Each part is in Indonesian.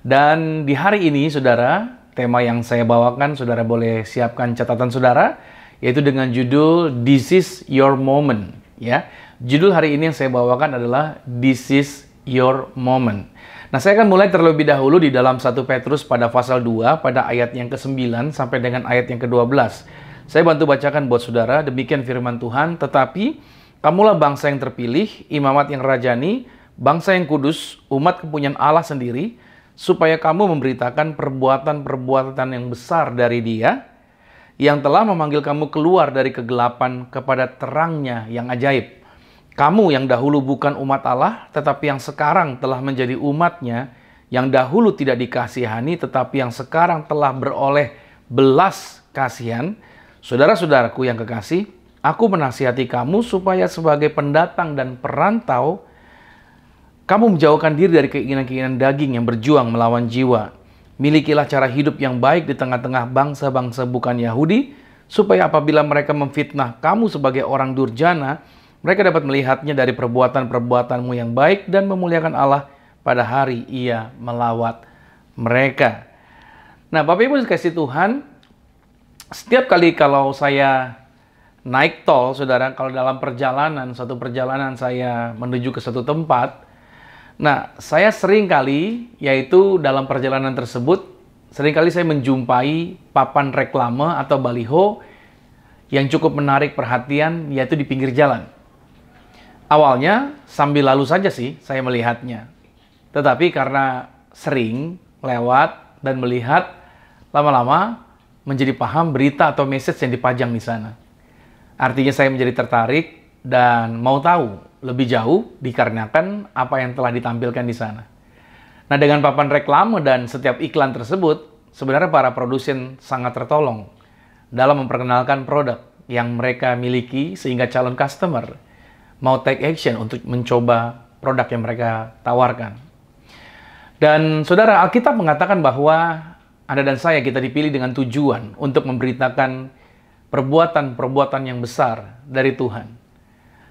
Dan di hari ini, saudara, tema yang saya bawakan, saudara boleh siapkan catatan saudara, yaitu dengan judul This is Your Moment. Ya, judul hari ini yang saya bawakan adalah This is Your Moment. Nah, saya akan mulai terlebih dahulu di dalam 1 Petrus pada pasal 2, pada ayat yang ke-9 sampai dengan ayat yang ke-12. Saya bantu bacakan buat saudara, demikian firman Tuhan, tetapi kamulah bangsa yang terpilih, imamat yang rajani, bangsa yang kudus, umat kepunyaan Allah sendiri, supaya kamu memberitakan perbuatan-perbuatan yang besar dari Dia, yang telah memanggil kamu keluar dari kegelapan kepada terangnya yang ajaib. Kamu yang dahulu bukan umat Allah, tetapi yang sekarang telah menjadi umatnya, yang dahulu tidak dikasihani, tetapi yang sekarang telah beroleh belas kasihan. Saudara-saudaraku yang kekasih, aku menasihati kamu supaya sebagai pendatang dan perantau, kamu menjauhkan diri dari keinginan-keinginan daging yang berjuang melawan jiwa. Milikilah cara hidup yang baik di tengah-tengah bangsa-bangsa bukan Yahudi, supaya apabila mereka memfitnah kamu sebagai orang durjana, mereka dapat melihatnya dari perbuatan-perbuatanmu yang baik dan memuliakan Allah pada hari Ia melawat mereka. Nah, Bapak Ibu dikasih Tuhan, setiap kali kalau saya naik tol, saudara, kalau dalam satu perjalanan saya menuju ke satu tempat, nah, saya sering kali, yaitu dalam perjalanan tersebut, sering kali saya menjumpai papan reklame atau baliho yang cukup menarik perhatian, yaitu di pinggir jalan. Awalnya sambil lalu saja sih saya melihatnya. Tetapi karena sering lewat dan melihat, lama-lama menjadi paham berita atau message yang dipajang di sana. Artinya saya menjadi tertarik dan mau tahu lebih jauh dikarenakan apa yang telah ditampilkan di sana. Nah, dengan papan reklame dan setiap iklan tersebut, sebenarnya para produsen sangat tertolong dalam memperkenalkan produk yang mereka miliki sehingga calon customer mau take action untuk mencoba produk yang mereka tawarkan. Dan saudara, Alkitab mengatakan bahwa Anda dan saya kita dipilih dengan tujuan untuk memberitakan perbuatan-perbuatan yang besar dari Tuhan.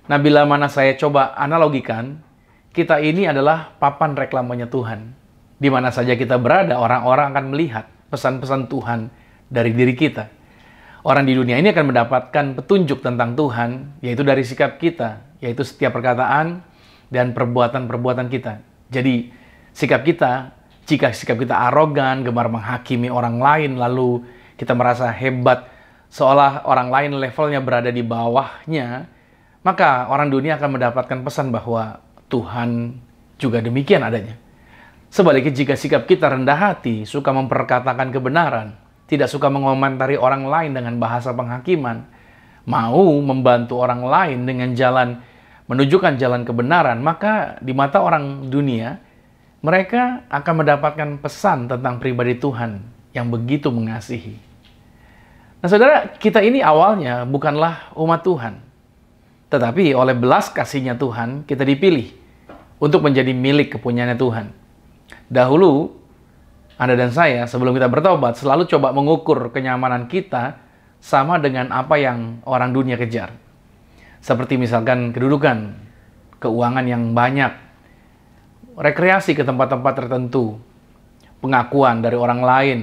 Nah, bila mana saya coba analogikan, kita ini adalah papan reklamenya Tuhan. Di mana saja kita berada, orang-orang akan melihat pesan-pesan Tuhan dari diri kita. Orang di dunia ini akan mendapatkan petunjuk tentang Tuhan, yaitu dari sikap kita, yaitu setiap perkataan dan perbuatan-perbuatan kita. Jadi, jika sikap kita arogan, gemar menghakimi orang lain, lalu kita merasa hebat, seolah orang lain levelnya berada di bawahnya, maka orang dunia akan mendapatkan pesan bahwa Tuhan juga demikian adanya. Sebaliknya, jika sikap kita rendah hati, suka memperkatakan kebenaran, tidak suka mengomentari orang lain dengan bahasa penghakiman, mau membantu orang lain dengan menunjukkan jalan kebenaran, maka di mata orang dunia, mereka akan mendapatkan pesan tentang pribadi Tuhan yang begitu mengasihi. Nah, saudara, kita ini awalnya bukanlah umat Tuhan, tetapi oleh belas kasih-Nya Tuhan, kita dipilih untuk menjadi milik kepunyaannya Tuhan. Dahulu, Anda dan saya, sebelum kita bertobat, selalu coba mengukur kenyamanan kita sama dengan apa yang orang dunia kejar. Seperti misalkan kedudukan, keuangan yang banyak, rekreasi ke tempat-tempat tertentu, pengakuan dari orang lain,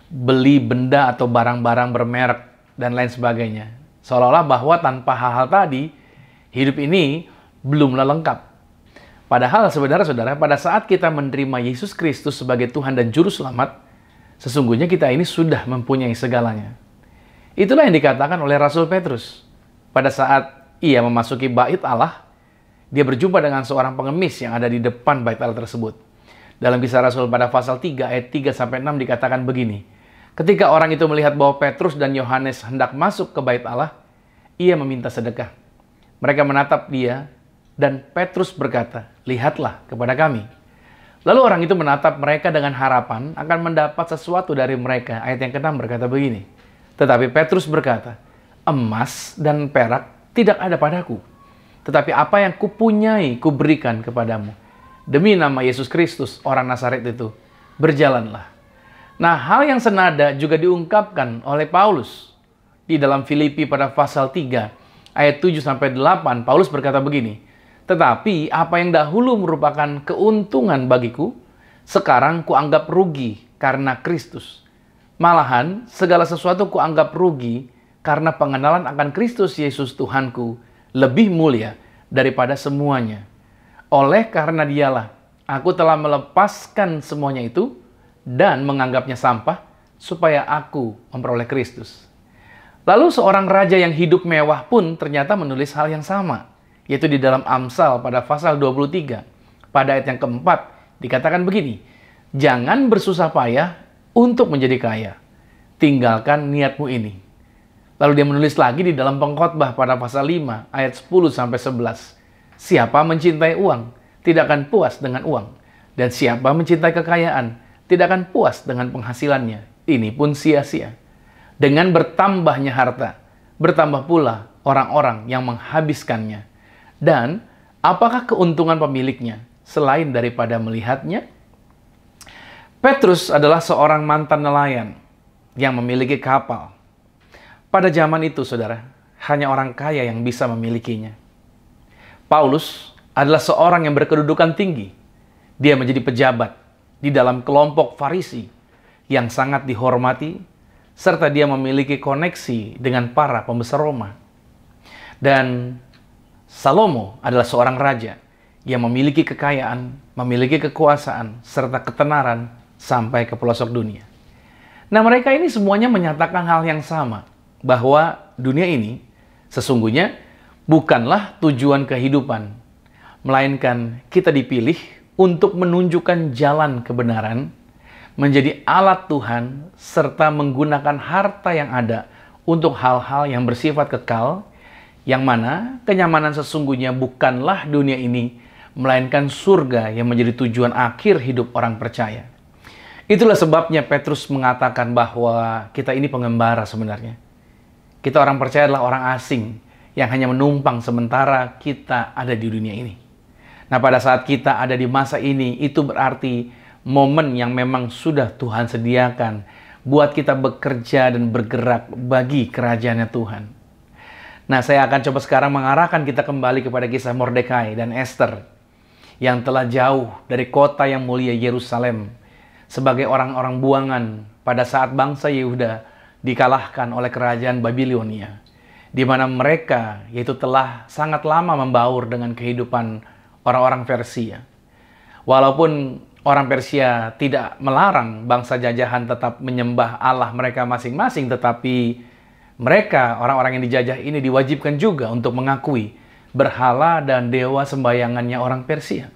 beli benda atau barang-barang bermerek, dan lain sebagainya. Seolah-olah bahwa tanpa hal-hal tadi, hidup ini belumlah lengkap. Padahal saudara-saudara, pada saat kita menerima Yesus Kristus sebagai Tuhan dan Juru Selamat, sesungguhnya kita ini sudah mempunyai segalanya. Itulah yang dikatakan oleh Rasul Petrus. Pada saat ia memasuki bait Allah, dia berjumpa dengan seorang pengemis yang ada di depan bait Allah tersebut. Dalam Kisah Rasul pada pasal 3 ayat 3-6 dikatakan begini. Ketika orang itu melihat bahwa Petrus dan Yohanes hendak masuk ke bait Allah, ia meminta sedekah. Mereka menatap dia, dan Petrus berkata, "Lihatlah kepada kami." Lalu orang itu menatap mereka dengan harapan akan mendapat sesuatu dari mereka. Ayat yang ke-6 berkata begini. Tetapi Petrus berkata, "Emas dan perak tidak ada padaku. Tetapi apa yang kupunyai kuberikan kepadamu. Demi nama Yesus Kristus, orang Nazaret itu, berjalanlah." Nah, hal yang senada juga diungkapkan oleh Paulus. Di dalam Filipi pada pasal 3, ayat 7-8, Paulus berkata begini, "Tetapi apa yang dahulu merupakan keuntungan bagiku, sekarang kuanggap rugi karena Kristus. Malahan, segala sesuatu kuanggap rugi karena pengenalan akan Kristus Yesus Tuhanku lebih mulia daripada semuanya. Oleh karena dialah, aku telah melepaskan semuanya itu dan menganggapnya sampah supaya aku memperoleh Kristus. Lalu seorang raja yang hidup mewah pun ternyata menulis hal yang sama, yaitu di dalam Amsal pada pasal 23. Pada ayat yang keempat dikatakan begini, jangan bersusah payah untuk menjadi kaya. Tinggalkan niatmu ini. Lalu dia menulis lagi di dalam Pengkhotbah pada pasal 5 ayat 10-11. Siapa mencintai uang, tidak akan puas dengan uang. Dan siapa mencintai kekayaan, tidak akan puas dengan penghasilannya. Ini pun sia-sia. Dengan bertambahnya harta, bertambah pula orang-orang yang menghabiskannya. Dan apakah keuntungan pemiliknya selain daripada melihatnya? Petrus adalah seorang mantan nelayan yang memiliki kapal. Pada zaman itu, saudara, hanya orang kaya yang bisa memilikinya. Paulus adalah seorang yang berkedudukan tinggi. Dia menjadi pejabat di dalam kelompok Farisi yang sangat dihormati, serta dia memiliki koneksi dengan para pembesar Roma. Dan Salomo adalah seorang raja yang memiliki kekayaan, memiliki kekuasaan, serta ketenaran sampai ke pelosok dunia. Nah, mereka ini semuanya menyatakan hal yang sama, bahwa dunia ini sesungguhnya bukanlah tujuan kehidupan, melainkan kita dipilih untuk menunjukkan jalan kebenaran, menjadi alat Tuhan, serta menggunakan harta yang ada untuk hal-hal yang bersifat kekal, yang mana kenyamanan sesungguhnya bukanlah dunia ini, melainkan surga yang menjadi tujuan akhir hidup orang percaya. Itulah sebabnya Petrus mengatakan bahwa kita ini pengembara sebenarnya. Kita orang percaya adalah orang asing yang hanya menumpang sementara kita ada di dunia ini. Nah, pada saat kita ada di masa ini, itu berarti momen yang memang sudah Tuhan sediakan buat kita bekerja dan bergerak bagi kerajaannya Tuhan. Nah, saya akan coba sekarang mengarahkan kita kembali kepada kisah Mordekai dan Esther yang telah jauh dari kota yang mulia Yerusalem sebagai orang-orang buangan pada saat bangsa Yehuda dikalahkan oleh kerajaan Babilonia, di mana mereka yaitu telah sangat lama membaur dengan kehidupan orang-orang Persia. Walaupun orang Persia tidak melarang bangsa jajahan tetap menyembah Allah mereka masing-masing, tetapi mereka, orang-orang yang dijajah ini, diwajibkan juga untuk mengakui berhala dan dewa sembayangannya orang Persia.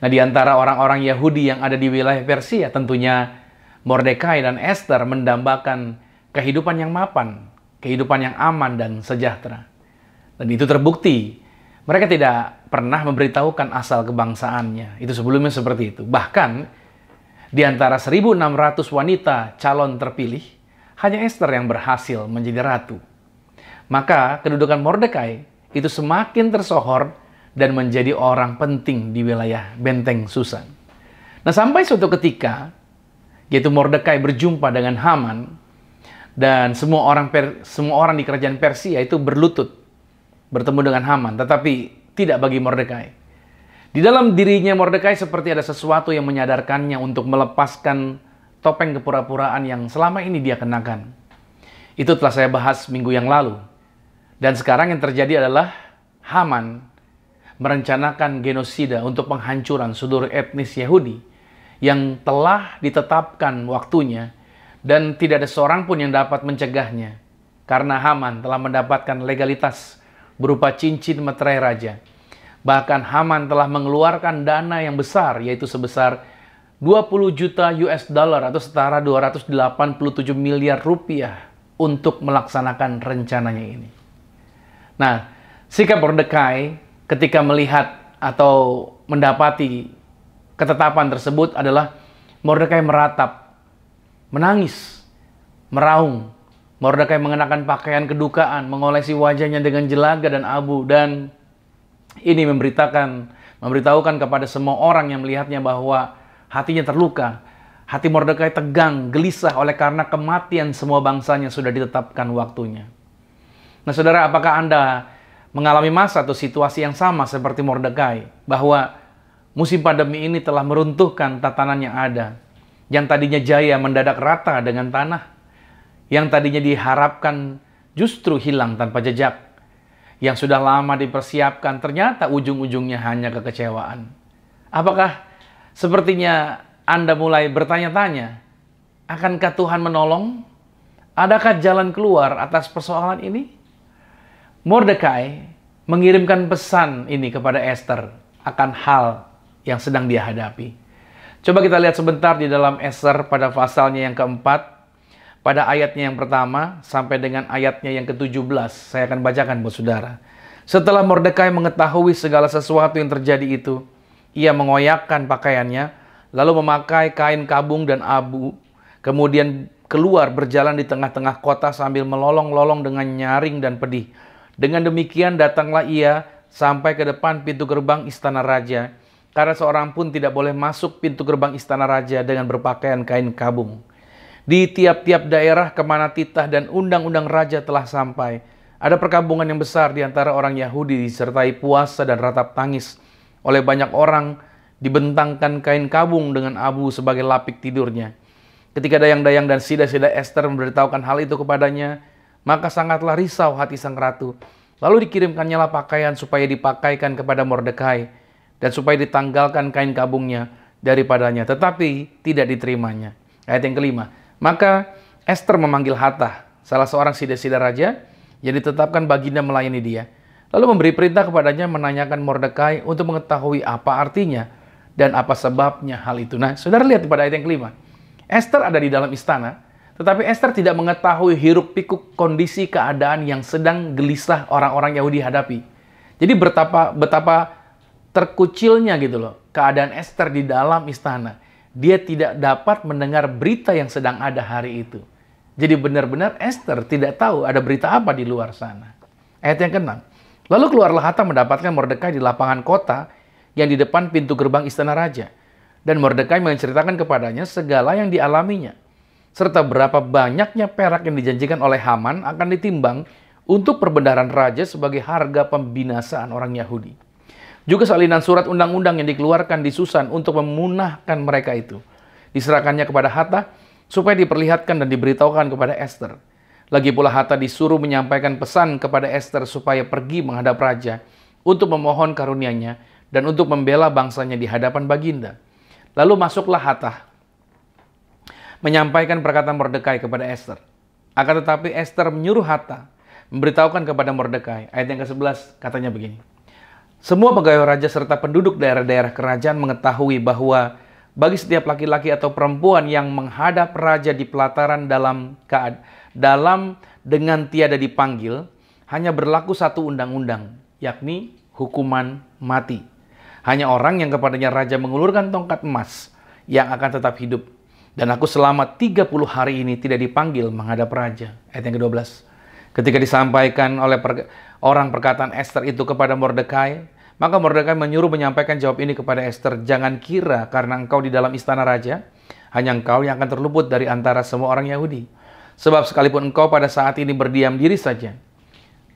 Nah, di antara orang-orang Yahudi yang ada di wilayah Persia, tentunya Mordekai dan Esther mendambakan kehidupan yang mapan, kehidupan yang aman dan sejahtera. Dan itu terbukti. Mereka tidak pernah memberitahukan asal kebangsaannya. Itu sebelumnya seperti itu. Bahkan, di antara 1.600 wanita calon terpilih, hanya Esther yang berhasil menjadi ratu. Maka, kedudukan Mordekai itu semakin tersohor dan menjadi orang penting di wilayah benteng Susan. Nah, sampai suatu ketika, yaitu Mordekai berjumpa dengan Haman, dan semua orang di kerajaan Persia itu berlutut bertemu dengan Haman, tetapi tidak bagi Mordekai. Di dalam dirinya Mordekai seperti ada sesuatu yang menyadarkannya untuk melepaskan topeng kepura-puraan yang selama ini dia kenakan. Itu telah saya bahas minggu yang lalu. Dan sekarang yang terjadi adalah Haman merencanakan genosida untuk penghancuran seluruh etnis Yahudi yang telah ditetapkan waktunya dan tidak ada seorang pun yang dapat mencegahnya karena Haman telah mendapatkan legalitas berupa cincin meterai raja. Bahkan Haman telah mengeluarkan dana yang besar, yaitu sebesar 20 juta US dollar atau setara 287 miliar rupiah untuk melaksanakan rencananya ini. Nah, sikap Mordekai ketika melihat atau mendapati ketetapan tersebut adalah Mordekai meratap, menangis, meraung. Mordekai mengenakan pakaian kedukaan, mengolesi wajahnya dengan jelaga dan abu, dan ini memberitahukan kepada semua orang yang melihatnya bahwa hatinya terluka. Hati Mordekai tegang, gelisah oleh karena kematian semua bangsanya sudah ditetapkan waktunya. Nah, saudara, apakah Anda mengalami masa atau situasi yang sama seperti Mordekai, bahwa Musim pandemi ini telah meruntuhkan tatanan yang ada. Yang tadinya jaya mendadak rata dengan tanah. Yang tadinya diharapkan justru hilang tanpa jejak. Yang sudah lama dipersiapkan ternyata ujung-ujungnya hanya kekecewaan. Apakah sepertinya Anda mulai bertanya-tanya, akankah Tuhan menolong? Adakah jalan keluar atas persoalan ini? Mordekai mengirimkan pesan ini kepada Esther akan hal yang sedang dia hadapi. Coba kita lihat sebentar di dalam Esther pada pasalnya yang keempat, pada ayatnya yang pertama sampai dengan ayatnya yang ke-17. Saya akan bacakan buat saudara. Setelah Mordekai mengetahui segala sesuatu yang terjadi itu, ia mengoyakkan pakaiannya, lalu memakai kain kabung dan abu, kemudian keluar berjalan di tengah-tengah kota sambil melolong-lolong dengan nyaring dan pedih. Dengan demikian datanglah ia sampai ke depan pintu gerbang istana raja, karena seorang pun tidak boleh masuk pintu gerbang istana raja dengan berpakaian kain kabung. Di tiap-tiap daerah kemana titah dan undang-undang raja telah sampai, ada perkampungan yang besar di antara orang Yahudi disertai puasa dan ratap tangis. Oleh banyak orang dibentangkan kain kabung dengan abu sebagai lapik tidurnya. Ketika dayang-dayang dan sida-sida Esther memberitahukan hal itu kepadanya, maka sangatlah risau hati sang ratu. Lalu dikirimkannyalah pakaian supaya dipakaikan kepada Mordekai dan supaya ditanggalkan kain kabungnya daripadanya, tetapi tidak diterimanya. Ayat yang kelima. Maka Esther memanggil Hathach, salah seorang sida-sida raja yang ditetapkan baginda melayani dia. Lalu memberi perintah kepadanya menanyakan Mordekai untuk mengetahui apa artinya dan apa sebabnya hal itu. Nah, saudara lihat pada ayat yang kelima. Esther ada di dalam istana, tetapi Esther tidak mengetahui hiruk-pikuk kondisi keadaan yang sedang gelisah orang-orang Yahudi hadapi. Jadi betapa terkucilnya gitu loh keadaan Esther di dalam istana. Dia tidak dapat mendengar berita yang sedang ada hari itu. Jadi benar-benar Esther tidak tahu ada berita apa di luar sana. Ayat yang ke-6. Lalu keluarlah Hathach mendapatkan Mordekai di lapangan kota yang di depan pintu gerbang istana raja. Dan Mordekai menceritakan kepadanya segala yang dialaminya, serta berapa banyaknya perak yang dijanjikan oleh Haman akan ditimbang untuk perbendaharaan raja sebagai harga pembinasaan orang Yahudi. Juga salinan surat undang-undang yang dikeluarkan di Susan untuk memunahkan mereka itu diserahkannya kepada Hathach supaya diperlihatkan dan diberitahukan kepada Esther. Lagi pula Hathach disuruh menyampaikan pesan kepada Esther supaya pergi menghadap raja untuk memohon karunia-Nya dan untuk membela bangsanya di hadapan baginda. Lalu masuklah Hathach menyampaikan perkataan Mordekai kepada Esther. Akan tetapi Esther menyuruh Hathach memberitahukan kepada Mordekai. Ayat yang ke-11 katanya begini. Semua pegawai raja serta penduduk daerah-daerah kerajaan mengetahui bahwa bagi setiap laki-laki atau perempuan yang menghadap raja di pelataran dalam dengan tiada dipanggil, hanya berlaku satu undang-undang, yakni hukuman mati. Hanya orang yang kepadanya raja mengulurkan tongkat emas yang akan tetap hidup. Dan aku selama 30 hari ini tidak dipanggil menghadap raja. Ayat yang ke-12. Ketika disampaikan oleh orang perkataan Esther itu kepada Mordekai, maka Mordekai menyuruh menyampaikan jawab ini kepada Esther. Jangan kira karena engkau di dalam istana raja, hanya engkau yang akan terluput dari antara semua orang Yahudi. Sebab sekalipun engkau pada saat ini berdiam diri saja.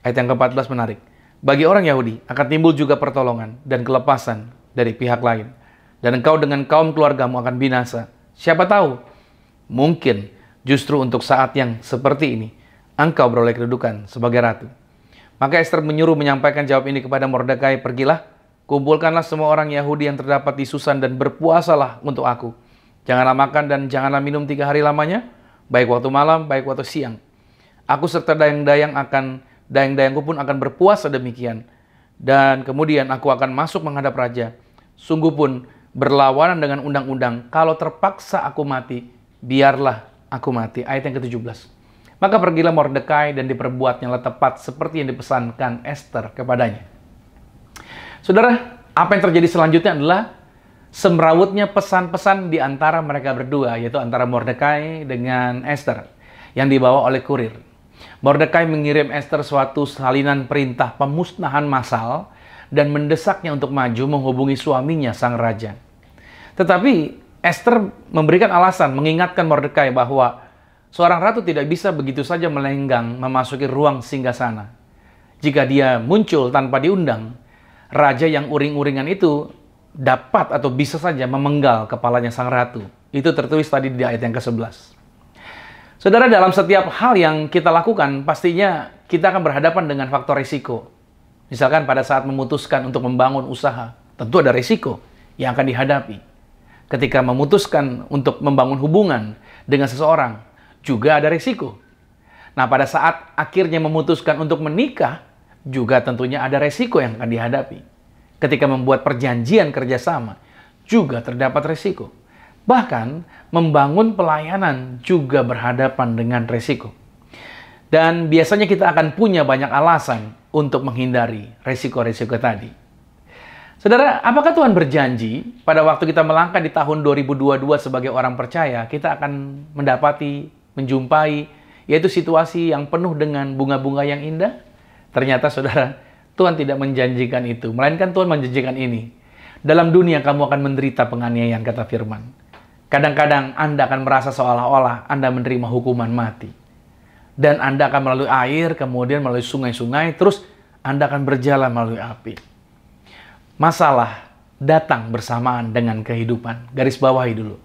Ayat yang ke-14 menarik. Bagi orang Yahudi akan timbul juga pertolongan dan kelepasan dari pihak lain. Dan engkau dengan kaum keluargamu akan binasa. Siapa tahu, mungkin justru untuk saat yang seperti ini, engkau beroleh kedudukan sebagai ratu. Maka Esther menyuruh menyampaikan jawab ini kepada Mordekai, pergilah, kumpulkanlah semua orang Yahudi yang terdapat di Susan dan berpuasalah untuk aku. Janganlah makan dan janganlah minum 3 hari lamanya, baik waktu malam, baik waktu siang. Aku serta dayang-dayangku pun akan berpuasa demikian. Dan kemudian aku akan masuk menghadap raja. Sungguh pun berlawanan dengan undang-undang, kalau terpaksa aku mati, biarlah aku mati. Ayat yang ke-17. Maka pergilah Mordekai dan diperbuatnyalah tepat seperti yang dipesankan Esther kepadanya. Saudara, apa yang terjadi selanjutnya adalah semrawutnya pesan-pesan di antara mereka berdua, yaitu antara Mordekai dengan Esther, yang dibawa oleh kurir. Mordekai mengirim Esther suatu salinan perintah pemusnahan massal dan mendesaknya untuk maju menghubungi suaminya, sang raja. Tetapi Esther memberikan alasan, mengingatkan Mordekai bahwa seorang ratu tidak bisa begitu saja melenggang memasuki ruang singgasana. Jika dia muncul tanpa diundang, raja yang uring-uringan itu dapat atau bisa saja memenggal kepalanya sang ratu. Itu tertulis tadi di ayat yang ke-11. Saudara, dalam setiap hal yang kita lakukan, pastinya kita akan berhadapan dengan faktor risiko. Misalkan pada saat memutuskan untuk membangun usaha, tentu ada risiko yang akan dihadapi. Ketika memutuskan untuk membangun hubungan dengan seseorang, juga ada risiko. Nah, pada saat akhirnya memutuskan untuk menikah, juga tentunya ada risiko yang akan dihadapi. Ketika membuat perjanjian kerjasama, juga terdapat risiko. Bahkan, membangun pelayanan juga berhadapan dengan risiko. Dan biasanya kita akan punya banyak alasan untuk menghindari risiko-risiko tadi. Saudara, apakah Tuhan berjanji pada waktu kita melangkah di tahun 2022 sebagai orang percaya, kita akan mendapati, menjumpai, yaitu situasi yang penuh dengan bunga-bunga yang indah? Ternyata, saudara, Tuhan tidak menjanjikan itu, melainkan Tuhan menjanjikan ini. Dalam dunia kamu akan menderita penganiayaan, kata firman. Kadang-kadang Anda akan merasa seolah-olah Anda menerima hukuman mati. Dan Anda akan melalui air, kemudian melalui sungai-sungai, terus Anda akan berjalan melalui api. Masalah datang bersamaan dengan kehidupan. Garis bawahi dulu.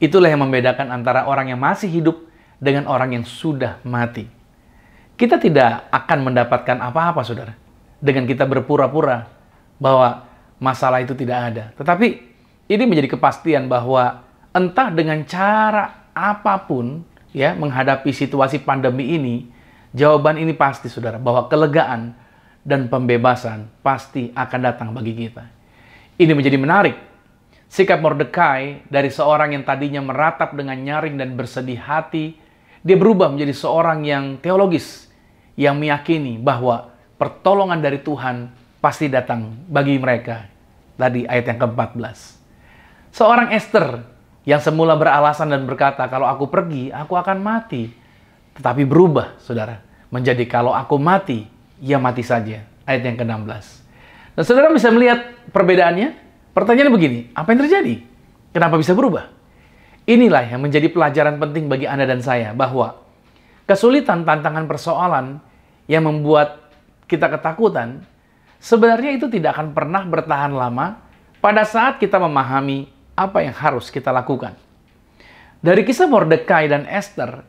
Itulah yang membedakan antara orang yang masih hidup dengan orang yang sudah mati. Kita tidak akan mendapatkan apa-apa, saudara, dengan kita berpura-pura bahwa masalah itu tidak ada. Tetapi ini menjadi kepastian bahwa entah dengan cara apapun ya menghadapi situasi pandemi ini, jawaban ini pasti, saudara, bahwa kelegaan dan pembebasan pasti akan datang bagi kita. Ini menjadi menarik. Sikap Mordekai dari seorang yang tadinya meratap dengan nyaring dan bersedih hati, dia berubah menjadi seorang yang teologis, yang meyakini bahwa pertolongan dari Tuhan pasti datang bagi mereka. Tadi ayat yang ke-14. Seorang Esther yang semula beralasan dan berkata, kalau aku pergi, aku akan mati. Tetapi berubah, saudara, menjadi kalau aku mati, ya mati saja. Ayat yang ke-16. Dan saudara bisa melihat perbedaannya. Pertanyaannya begini, apa yang terjadi? Kenapa bisa berubah? Inilah yang menjadi pelajaran penting bagi Anda dan saya, bahwa kesulitan, tantangan, persoalan yang membuat kita ketakutan, sebenarnya itu tidak akan pernah bertahan lama pada saat kita memahami apa yang harus kita lakukan. Dari kisah Mordekai dan Esther,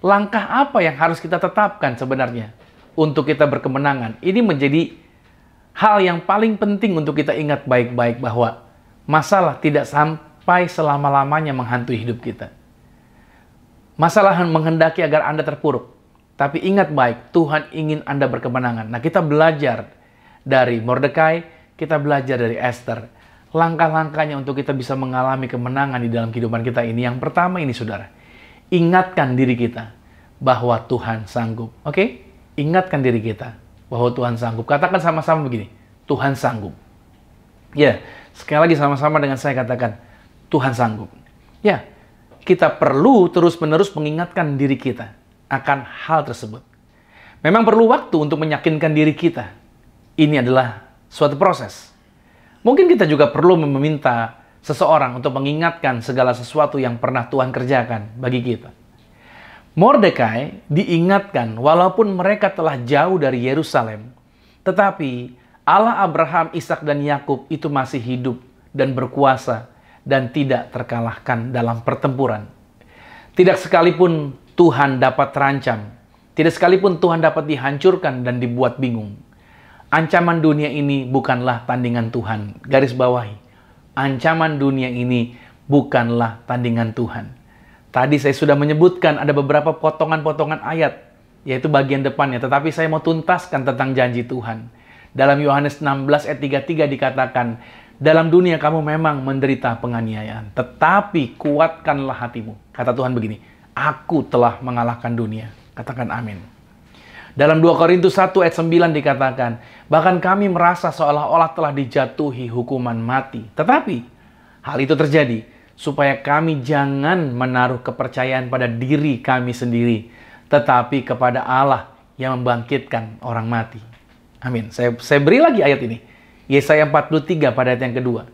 langkah apa yang harus kita tetapkan sebenarnya untuk kita berkemenangan? Ini menjadi hal yang paling penting untuk kita ingat baik-baik, bahwa masalah tidak sampai selama-lamanya menghantui hidup kita. Masalah menghendaki agar Anda terpuruk. Tapi ingat baik, Tuhan ingin Anda berkemenangan. Nah, kita belajar dari Mordekai, kita belajar dari Esther. Langkah-langkahnya untuk kita bisa mengalami kemenangan di dalam kehidupan kita ini. Yang pertama ini, saudara, ingatkan diri kita bahwa Tuhan sanggup. Oke? Ingatkan diri kita bahwa Tuhan sanggup. Katakan sama-sama begini, Tuhan sanggup. Ya, sekali lagi sama-sama dengan saya katakan, Tuhan sanggup. Ya, kita perlu terus-menerus mengingatkan diri kita akan hal tersebut. Memang perlu waktu untuk meyakinkan diri kita. Ini adalah suatu proses. Mungkin kita juga perlu meminta seseorang untuk mengingatkan segala sesuatu yang pernah Tuhan kerjakan bagi kita. Mordekai diingatkan walaupun mereka telah jauh dari Yerusalem, tetapi Allah Abraham, Ishak dan Yakub itu masih hidup dan berkuasa dan tidak terkalahkan dalam pertempuran. Tidak sekalipun Tuhan dapat terancam, tidak sekalipun Tuhan dapat dihancurkan dan dibuat bingung. Ancaman dunia ini bukanlah tandingan Tuhan. Garis bawahi. Ancaman dunia ini bukanlah tandingan Tuhan. Tadi saya sudah menyebutkan ada beberapa potongan-potongan ayat, yaitu bagian depannya. Tetapi saya mau tuntaskan tentang janji Tuhan. Dalam Yohanes 16 ayat 33 dikatakan, dalam dunia kamu memang menderita penganiayaan, tetapi kuatkanlah hatimu. Kata Tuhan begini, aku telah mengalahkan dunia. Katakan amin. Dalam 2 Korintus 1 ayat 9 dikatakan, bahkan kami merasa seolah-olah telah dijatuhi hukuman mati. Tetapi hal itu terjadi supaya kami jangan menaruh kepercayaan pada diri kami sendiri, tetapi kepada Allah yang membangkitkan orang mati. Amin. Saya beri lagi ayat ini. Yesaya 43 pada ayat yang kedua.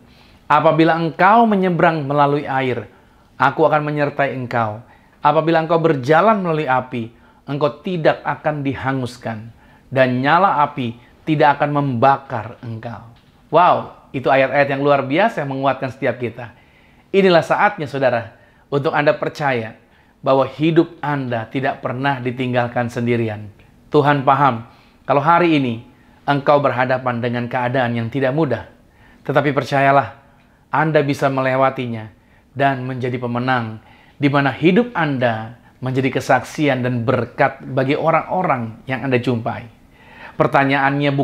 Apabila engkau menyeberang melalui air, aku akan menyertai engkau. Apabila engkau berjalan melalui api, engkau tidak akan dihanguskan, dan nyala api tidak akan membakar engkau. Wow, Itu ayat-ayat yang luar biasa yang menguatkan setiap kita. Inilah saatnya saudara, untuk Anda percaya bahwa hidup Anda tidak pernah ditinggalkan sendirian. Tuhan paham kalau hari ini engkau berhadapan dengan keadaan yang tidak mudah. Tetapi percayalah, Anda bisa melewatinya dan menjadi pemenang, di mana hidup Anda menjadi kesaksian dan berkat bagi orang-orang yang Anda jumpai. Pertanyaannya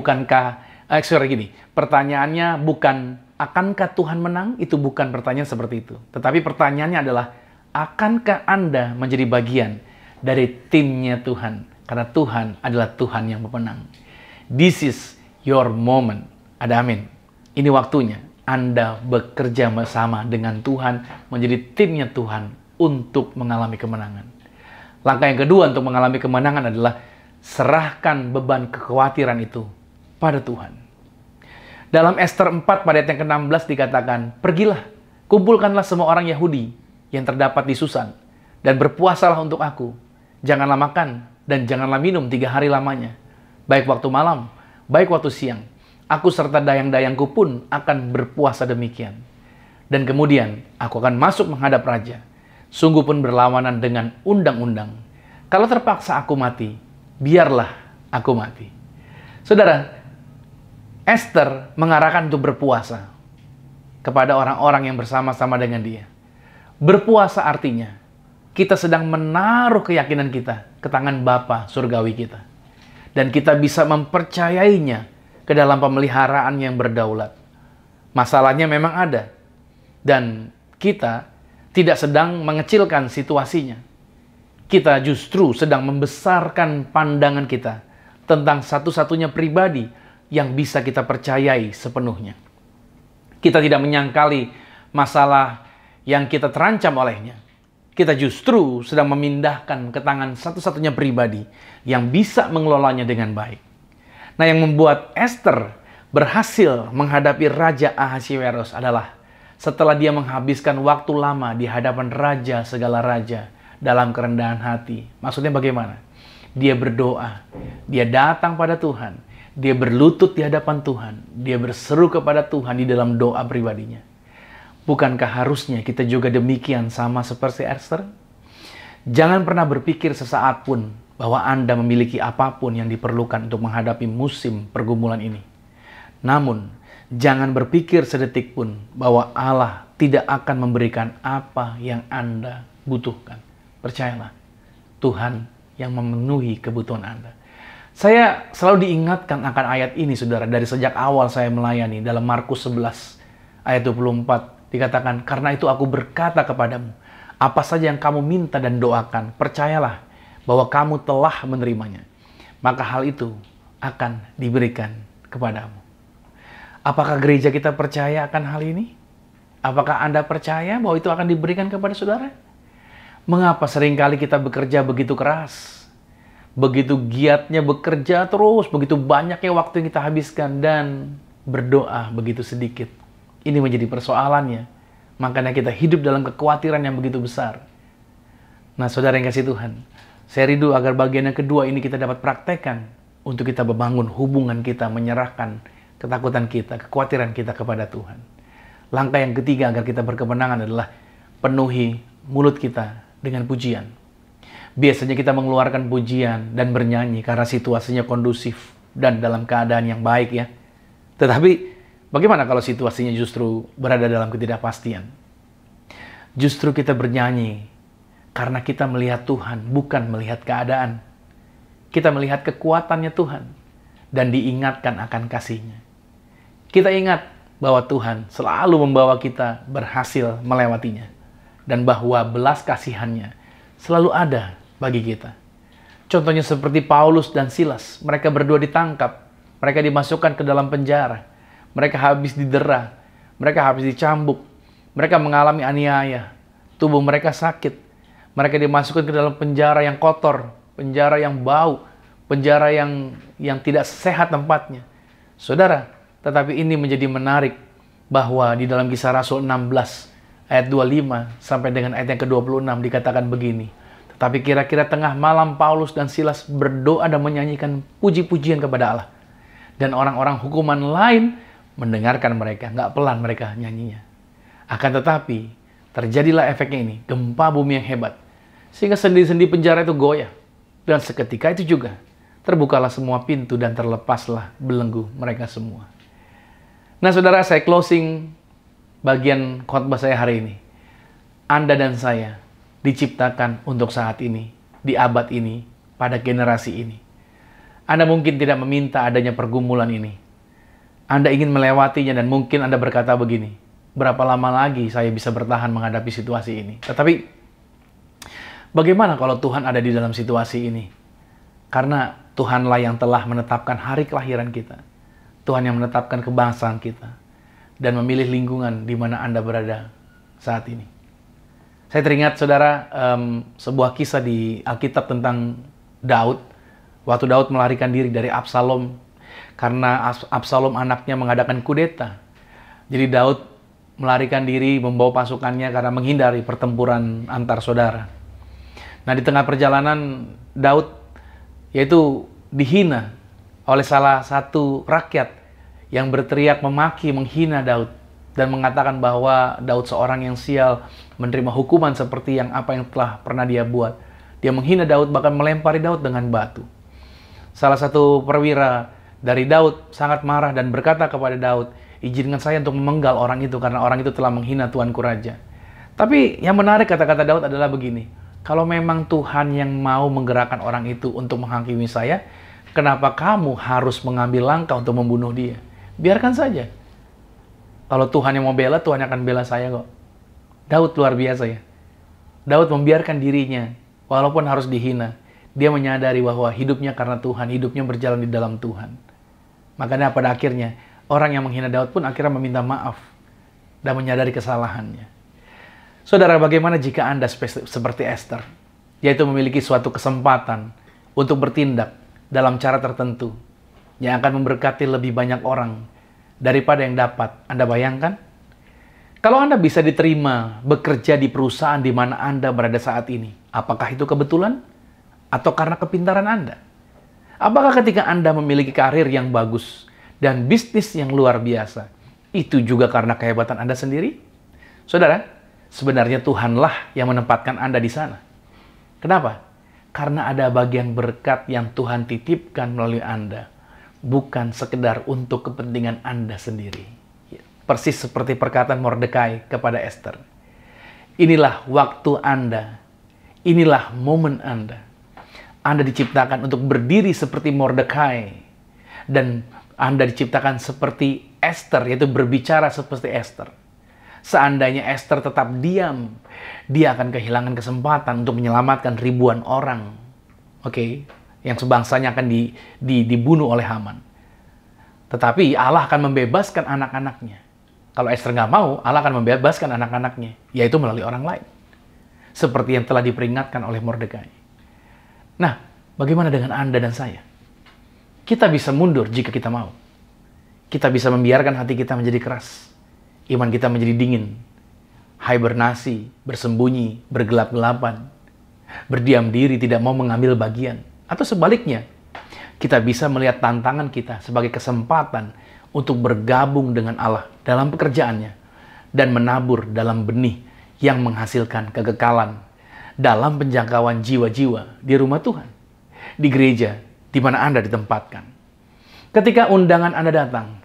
pertanyaannya bukan akankah Tuhan menang? Itu bukan pertanyaan seperti itu. Tetapi pertanyaannya adalah, akankah Anda menjadi bagian dari timnya Tuhan? Karena Tuhan adalah Tuhan yang pemenang. This is your moment. Ada amin. Ini waktunya Anda bekerja bersama dengan Tuhan, menjadi timnya Tuhan untuk mengalami kemenangan. Langkah yang kedua untuk mengalami kemenangan adalah serahkan beban kekhawatiran itu pada Tuhan. Dalam Ester 4 pada ayat yang ke-16 dikatakan, "Pergilah, kumpulkanlah semua orang Yahudi yang terdapat di Susan, dan berpuasalah untuk aku. Janganlah makan dan janganlah minum 3 hari lamanya, baik waktu malam, baik waktu siang. Aku serta dayang-dayangku pun akan berpuasa demikian. Dan kemudian aku akan masuk menghadap raja, sungguh pun berlawanan dengan undang-undang. Kalau terpaksa aku mati, biarlah aku mati." Saudara, Ester mengarahkan untuk berpuasa kepada orang-orang yang bersama-sama dengan dia. Berpuasa artinya kita sedang menaruh keyakinan kita ke tangan Bapa surgawi kita. Dan kita bisa mempercayainya ke dalam pemeliharaan yang berdaulat. Masalahnya memang ada. Dan kita tidak sedang mengecilkan situasinya. Kita justru sedang membesarkan pandangan kita tentang satu-satunya pribadi yang bisa kita percayai sepenuhnya. Kita tidak menyangkali masalah yang kita terancam olehnya. Kita justru sedang memindahkan ke tangan satu-satunya pribadi yang bisa mengelolanya dengan baik. Nah, yang membuat Ester berhasil menghadapi Raja Ahasiweros adalah setelah dia menghabiskan waktu lama di hadapan Raja segala raja dalam kerendahan hati. Maksudnya bagaimana? Dia berdoa, dia datang pada Tuhan, dia berlutut di hadapan Tuhan, dia berseru kepada Tuhan di dalam doa pribadinya. Bukankah harusnya kita juga demikian sama seperti Ester? Jangan pernah berpikir sesaat pun bahwa Anda memiliki apapun yang diperlukan untuk menghadapi musim pergumulan ini. Namun, jangan berpikir sedetik pun bahwa Allah tidak akan memberikan apa yang Anda butuhkan. Percayalah, Tuhan yang memenuhi kebutuhan Anda. Saya selalu diingatkan akan ayat ini, saudara, dari sejak awal saya melayani. Dalam Markus 11 ayat 24 dikatakan, "Karena itu aku berkata kepadamu, apa saja yang kamu minta dan doakan, percayalah bahwa kamu telah menerimanya, maka hal itu akan diberikan kepadamu." Apakah gereja kita percaya akan hal ini? Apakah Anda percaya bahwa itu akan diberikan kepada saudara? Mengapa seringkali kita bekerja begitu keras? Begitu giatnya bekerja terus, begitu banyaknya waktu yang kita habiskan, dan berdoa begitu sedikit. Ini menjadi persoalannya. Makanya kita hidup dalam kekhawatiran yang begitu besar. Nah, saudara yang kasih Tuhan, saya rindu agar bagian yang kedua ini kita dapat praktekkan untuk kita membangun hubungan kita, menyerahkan ketakutan kita, kekhawatiran kita kepada Tuhan. Langkah yang ketiga agar kita berkemenangan adalah penuhi mulut kita dengan pujian. Biasanya kita mengeluarkan pujian dan bernyanyi karena situasinya kondusif dan dalam keadaan yang baik ya. Tetapi bagaimana kalau situasinya justru berada dalam ketidakpastian? Justru kita bernyanyi karena kita melihat Tuhan, bukan melihat keadaan. Kita melihat kekuatannya Tuhan dan diingatkan akan kasih-Nya. Kita ingat bahwa Tuhan selalu membawa kita berhasil melewatinya. Dan bahwa belas kasihan-Nya selalu ada bagi kita. Contohnya seperti Paulus dan Silas. Mereka berdua ditangkap. Mereka dimasukkan ke dalam penjara. Mereka habis didera. Mereka habis dicambuk. Mereka mengalami aniaya. Tubuh mereka sakit. Mereka dimasukkan ke dalam penjara yang kotor. Penjara yang bau. Penjara yang tidak sehat tempatnya. Saudara, tetapi ini menjadi menarik bahwa di dalam Kisah Rasul 16 ayat 25 sampai dengan ayat yang ke-26 dikatakan begini. Tetapi kira-kira tengah malam Paulus dan Silas berdoa dan menyanyikan puji-pujian kepada Allah. Dan orang-orang hukuman lain mendengarkan mereka, nggak pelan mereka nyanyinya. Akan tetapi, terjadilah efeknya ini, gempa bumi yang hebat. Sehingga sendi-sendi penjara itu goyah. Dan seketika itu juga, terbukalah semua pintu dan terlepaslah belenggu mereka semua. Nah saudara, saya closing bagian khotbah saya hari ini. Anda dan saya diciptakan untuk saat ini, di abad ini, pada generasi ini. Anda mungkin tidak meminta adanya pergumulan ini. Anda ingin melewatinya dan mungkin Anda berkata begini, berapa lama lagi saya bisa bertahan menghadapi situasi ini? Tetapi, bagaimana kalau Tuhan ada di dalam situasi ini? Karena Tuhanlah yang telah menetapkan hari kelahiran kita. Tuhan yang menetapkan kebangsaan kita. Dan memilih lingkungan di mana Anda berada saat ini. Saya teringat, saudara, sebuah kisah di Alkitab tentang Daud. Waktu Daud melarikan diri dari Absalom. Karena Absalom anaknya mengadakan kudeta. Jadi Daud melarikan diri, membawa pasukannya karena menghindari pertempuran antar saudara. Nah, di tengah perjalanan Daud yaitu dihina oleh salah satu rakyat yang berteriak memaki, menghina Daud dan mengatakan bahwa Daud seorang yang sial, menerima hukuman seperti apa yang telah pernah dia buat. Dia menghina Daud, bahkan melempari Daud dengan batu. Salah satu perwira dari Daud sangat marah dan berkata kepada Daud, izinkan saya untuk memenggal orang itu karena orang itu telah menghina tuanku raja. Tapi yang menarik kata-kata Daud adalah begini, kalau memang Tuhan yang mau menggerakkan orang itu untuk menghakimi saya, kenapa kamu harus mengambil langkah untuk membunuh dia? Biarkan saja. Kalau Tuhan yang mau bela, Tuhan akan bela saya kok. Daud luar biasa ya. Daud membiarkan dirinya, walaupun harus dihina. Dia menyadari bahwa hidupnya karena Tuhan, hidupnya berjalan di dalam Tuhan. Makanya pada akhirnya, orang yang menghina Daud pun akhirnya meminta maaf dan menyadari kesalahannya. Saudara, bagaimana jika Anda seperti Esther, yaitu memiliki suatu kesempatan untuk bertindak dalam cara tertentu yang akan memberkati lebih banyak orang daripada yang dapat Anda bayangkan? Kalau Anda bisa diterima bekerja di perusahaan di mana Anda berada saat ini, apakah itu kebetulan atau karena kepintaran Anda? Apakah ketika Anda memiliki karir yang bagus dan bisnis yang luar biasa, itu juga karena kehebatan Anda sendiri? Saudara, sebenarnya Tuhanlah yang menempatkan Anda di sana. Kenapa? Karena ada bagian berkat yang Tuhan titipkan melalui Anda, bukan sekedar untuk kepentingan Anda sendiri. Persis seperti perkataan Mordekai kepada Esther. Inilah waktu Anda, inilah momen Anda. Anda diciptakan untuk berdiri seperti Mordekai, dan Anda diciptakan seperti Esther, yaitu berbicara seperti Esther. Seandainya Esther tetap diam, dia akan kehilangan kesempatan untuk menyelamatkan ribuan orang. Yang sebangsanya akan dibunuh oleh Haman. Tetapi Allah akan membebaskan anak-anaknya. Kalau Esther nggak mau, Allah akan membebaskan anak-anaknya, yaitu melalui orang lain. Seperti yang telah diperingatkan oleh Mordekai. Nah, bagaimana dengan Anda dan saya? Kita bisa mundur jika kita mau. Kita bisa membiarkan hati kita menjadi keras. Iman kita menjadi dingin. Hibernasi, bersembunyi, bergelap-gelapan. Berdiam diri, tidak mau mengambil bagian. Atau sebaliknya, kita bisa melihat tantangan kita sebagai kesempatan untuk bergabung dengan Allah dalam pekerjaannya dan menabur dalam benih yang menghasilkan kekekalan dalam penjangkauan jiwa-jiwa di rumah Tuhan, di gereja di mana Anda ditempatkan. Ketika undangan Anda datang,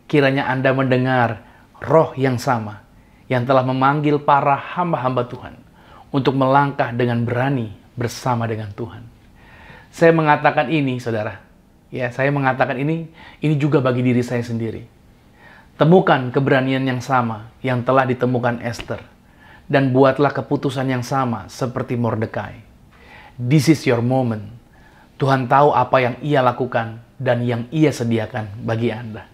kiranya Anda mendengar roh yang sama yang telah memanggil para hamba-hamba Tuhan untuk melangkah dengan berani bersama dengan Tuhan. Saya mengatakan ini, saudara. Saya mengatakan ini juga bagi diri saya sendiri. Temukan keberanian yang sama yang telah ditemukan Esther. Dan buatlah keputusan yang sama seperti Mordekai. This is your moment. Tuhan tahu apa yang Ia lakukan dan yang Ia sediakan bagi Anda.